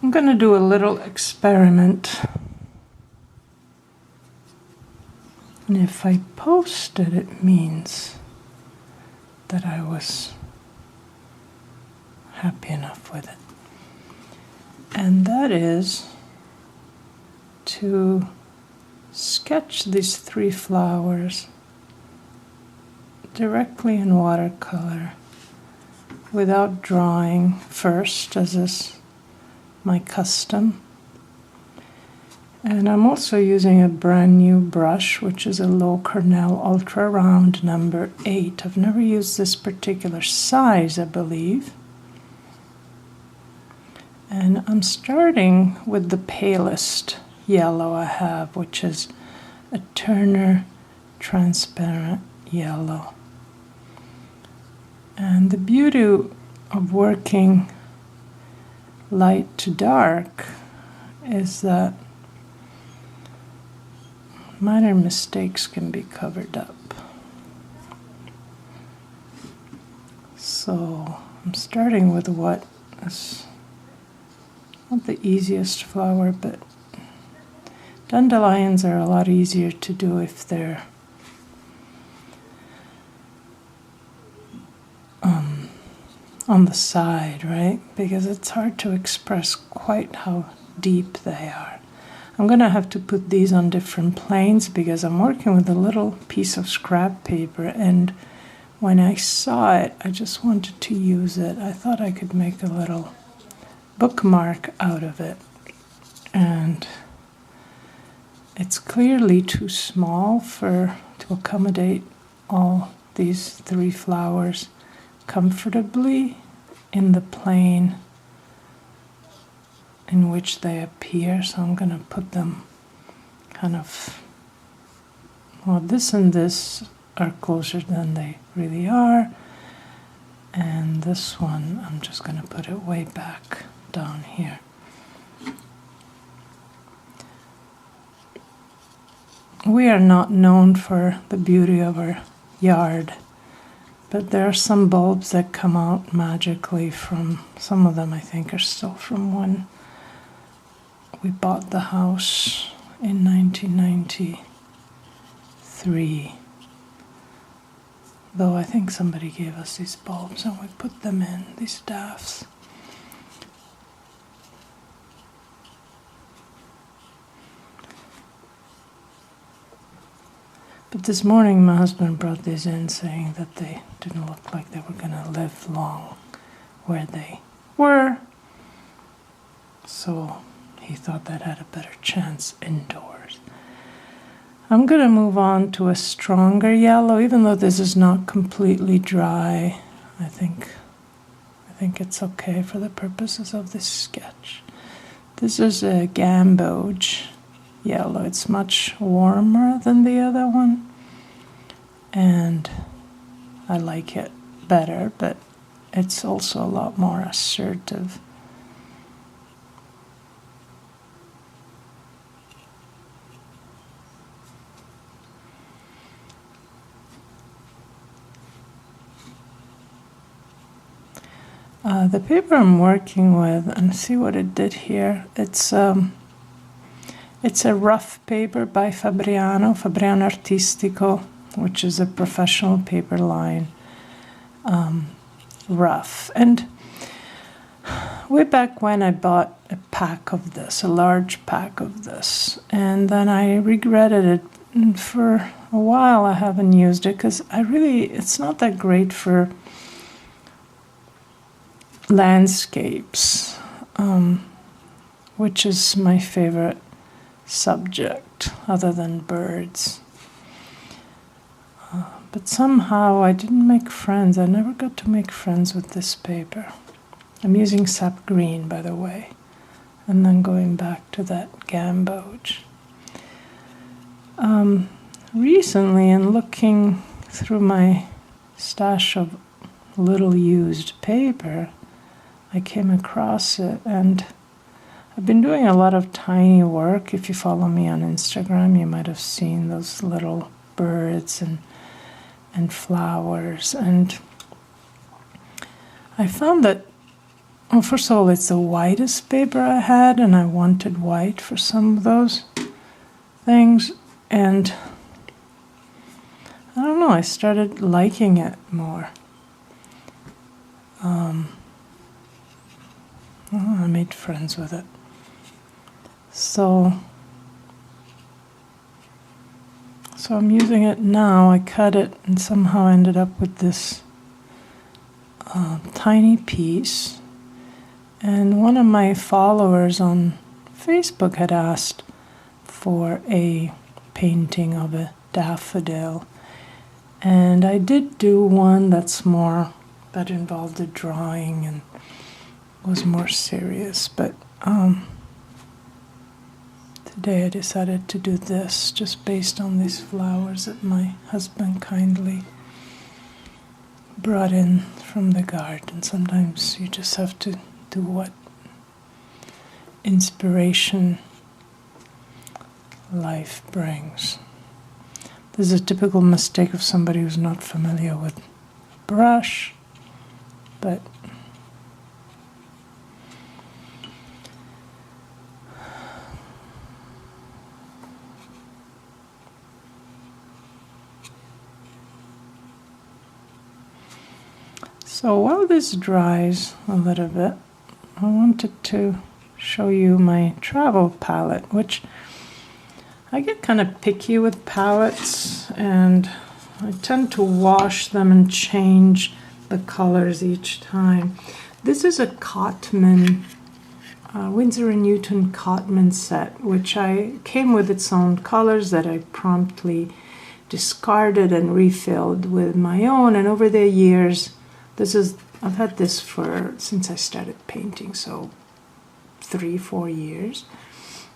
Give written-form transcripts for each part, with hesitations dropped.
I'm going to do a little experiment. And if I post it, it means that I was happy enough with it. And that is to sketch these 3 flowers directly in watercolor without drawing first, as is my custom. And I'm also using a brand new brush, which is a Loew Cornell Ultra Round number 8. I've never used this particular size, I believe. And I'm starting with the palest yellow I have, which is a Turner transparent yellow. And the beauty of working light to dark is that minor mistakes can be covered up. So I'm starting with what is not the easiest flower, but dandelions are a lot easier to do if they're on the side, right? Because it's hard to express quite how deep they are. I'm going to have to put these on different planes because I'm working with a little piece of scrap paper, and when I saw it, I just wanted to use it. I thought I could make a little bookmark out of it, and it's clearly too small to accommodate all these 3 flowers comfortably in the plane in which they appear. So I'm going to put them kind of, well, this and this are closer than they really are, and this one I'm just going to put it way back down here. We are not known for the beauty of our yard, but there are some bulbs that come out magically from, some of them I think are still from when we bought the house in 1993. Though I think somebody gave us these bulbs and we put them in, these daffs. But this morning my husband brought these in saying that they didn't look like they were going to live long where they were. So he thought that had a better chance indoors. I'm going to move on to a stronger yellow, even though this is not completely dry. I think it's okay for the purposes of this sketch. This is a Gamboge yellow. It's much warmer than the other one, and I like it better, but it's also a lot more assertive. The paper I'm working with, and see what it did here, it's a rough paper by Fabriano Artistico, which is a professional paper line, rough. And way back when I bought a pack of this, a large pack of this, and then I regretted it. And for a while I haven't used it because it's not that great for landscapes, which is my favorite subject other than birds. But somehow I didn't make friends. I never got to make friends with this paper. I'm using sap green, by the way, and then going back to that Gamboge. Recently, in looking through my stash of little used paper, I came across it, and I've been doing a lot of tiny work. If you follow me on Instagram, you might have seen those little birds and flowers. And I found that Well, first of all, it's the whitest paper I had, and I wanted white for some of those things, and I don't know, I started liking it more. I made friends with it. So I'm using it now. I cut it and somehow ended up with this tiny piece. And one of my followers on Facebook had asked for a painting of a daffodil. And I did do one that involved a drawing and was more serious. But today I decided to do this just based on these flowers that my husband kindly brought in from the garden. Sometimes you just have to do what inspiration life brings. This is a typical mistake of somebody who's not familiar with a brush, but so while this dries a little bit, I wanted to show you my travel palette, which I get kind of picky with palettes, and I tend to wash them and change the colors each time. This is a Cotman, Winsor & Newton Cotman set, which came with its own colors that I promptly discarded and refilled with my own. And over the years, I've had this since I started painting, so 3-4 years.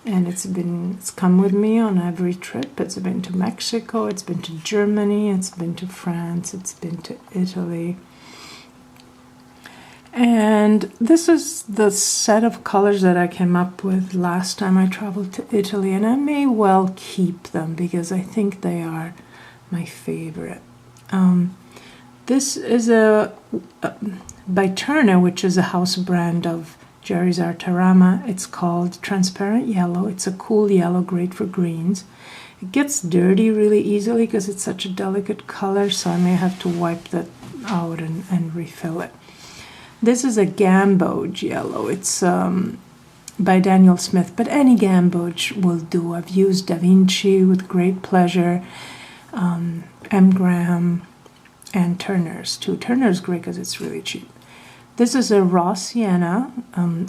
And it's come with me on every trip. It's been to Mexico, it's been to Germany, it's been to France, it's been to Italy. And this is the set of colors that I came up with last time I traveled to Italy, and I may well keep them because I think they are my favorite. This is by Turner, which is a house brand of Jerry's Artarama. It's called Transparent Yellow. It's a cool yellow, great for greens. It gets dirty really easily because it's such a delicate color, so I may have to wipe that out and refill it. This is a Gamboge yellow. It's by Daniel Smith, but any Gamboge will do. I've used Da Vinci with great pleasure, M. Graham, and Turner's too. Turner's great because it's really cheap. This is a raw sienna.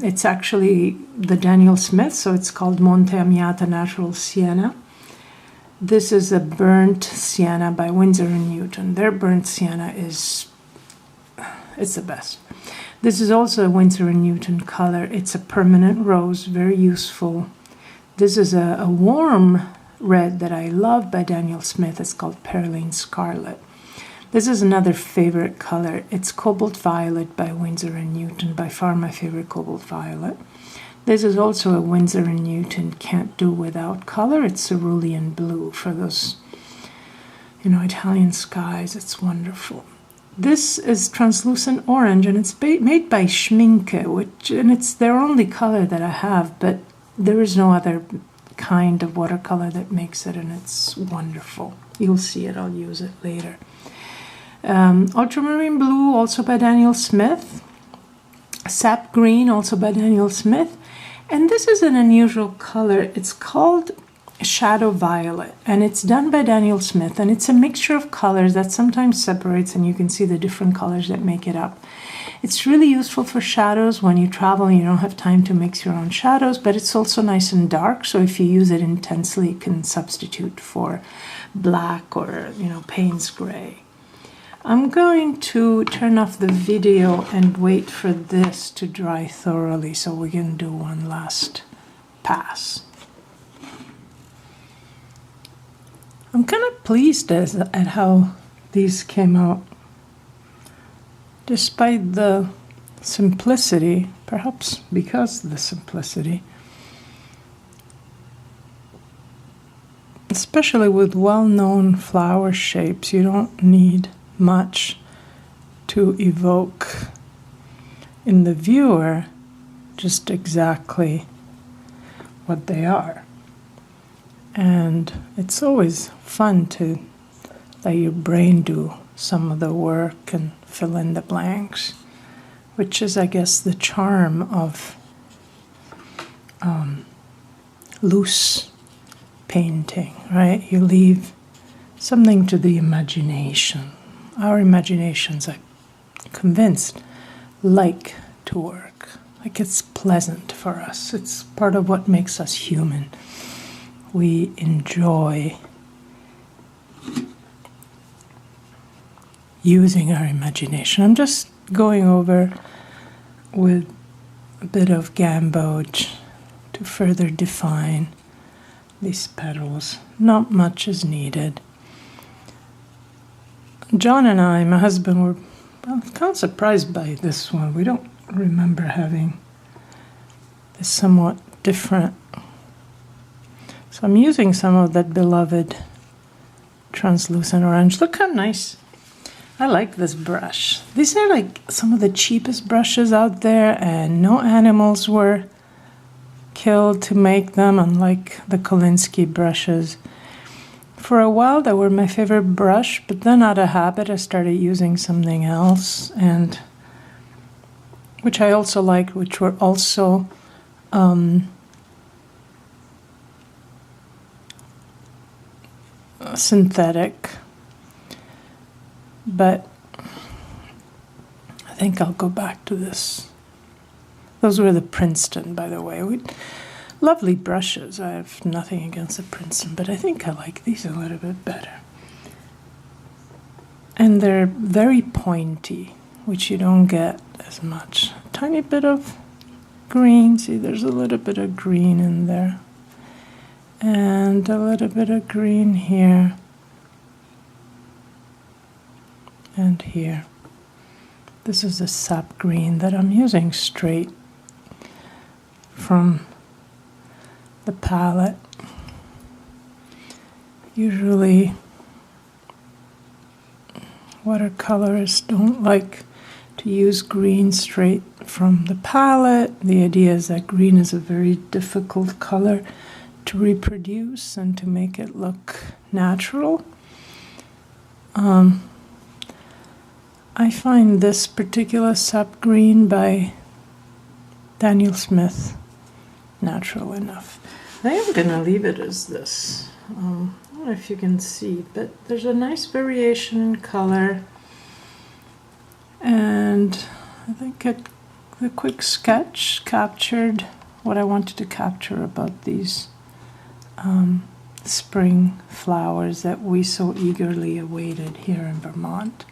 It's actually the Daniel Smith, so it's called Monte Amiata Natural Sienna. This is a burnt sienna by Winsor & Newton. Their burnt sienna it's the best. This is also a Winsor & Newton color. It's a permanent rose, very useful. This is a warm red that I love by Daniel Smith. It's called Pearline Scarlet. This is another favorite color. It's Cobalt Violet by Winsor & Newton, by far my favorite cobalt violet. This is also a Winsor & Newton can't do without color. It's cerulean blue for those, Italian skies. It's wonderful. This is translucent orange, and it's made by Schminke, and it's their only color that I have, but there is no other kind of watercolor that makes it, and it's wonderful. You'll see it. I'll use it later. Ultramarine blue, also by Daniel Smith. Sap green, also by Daniel Smith. And this is an unusual color. It's called Shadow Violet, and it's done by Daniel Smith, and it's a mixture of colors that sometimes separates, and you can see the different colors that make it up. It's really useful for shadows when you travel and you don't have time to mix your own shadows, but it's also nice and dark, so if you use it intensely, it can substitute for black or, Payne's gray. I'm going to turn off the video and wait for this to dry thoroughly so we can do one last pass. I'm kind of pleased at how these came out. Despite the simplicity, perhaps because of the simplicity, especially with well-known flower shapes, you don't need much to evoke in the viewer just exactly what they are. And it's always fun to let your brain do some of the work and fill in the blanks, which is, I guess, the charm of loose painting, right? You leave something to the imagination. Our imaginations, I'm convinced, like to work. Like it's pleasant for us. It's part of what makes us human. We enjoy using our imagination. I'm just going over with a bit of Gamboge to further define these petals. Not much is needed. John and I, my husband, were kind of surprised by this one. We don't remember having this somewhat different. So I'm using some of that beloved translucent orange. Look how nice. I like this brush. These are like some of the cheapest brushes out there, and no animals were killed to make them, unlike the Kolinsky brushes. For a while, they were my favorite brush, but then out of habit, I started using something else, and which I also liked, which were also synthetic. But I think I'll go back to this. Those were the Princeton, by the way. Lovely brushes. I have nothing against the Princeton, but I think I like these a little bit better. And they're very pointy, which you don't get as much. Tiny bit of green. See, there's a little bit of green in there. And a little bit of green here. And here. This is a sap green that I'm using straight from the palette. Usually watercolorists don't like to use green straight from the palette. The idea is that green is a very difficult color to reproduce and to make it look natural. I find this particular sap green by Daniel Smith natural enough. I am going to leave it as this. I don't know if you can see, but there's a nice variation in color. And I think the quick sketch captured what I wanted to capture about these spring flowers that we so eagerly awaited here in Vermont.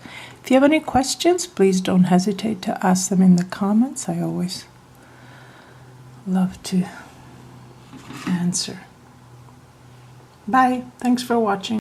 If you have any questions, please don't hesitate to ask them in the comments. I always love to answer. Bye. Thanks for watching.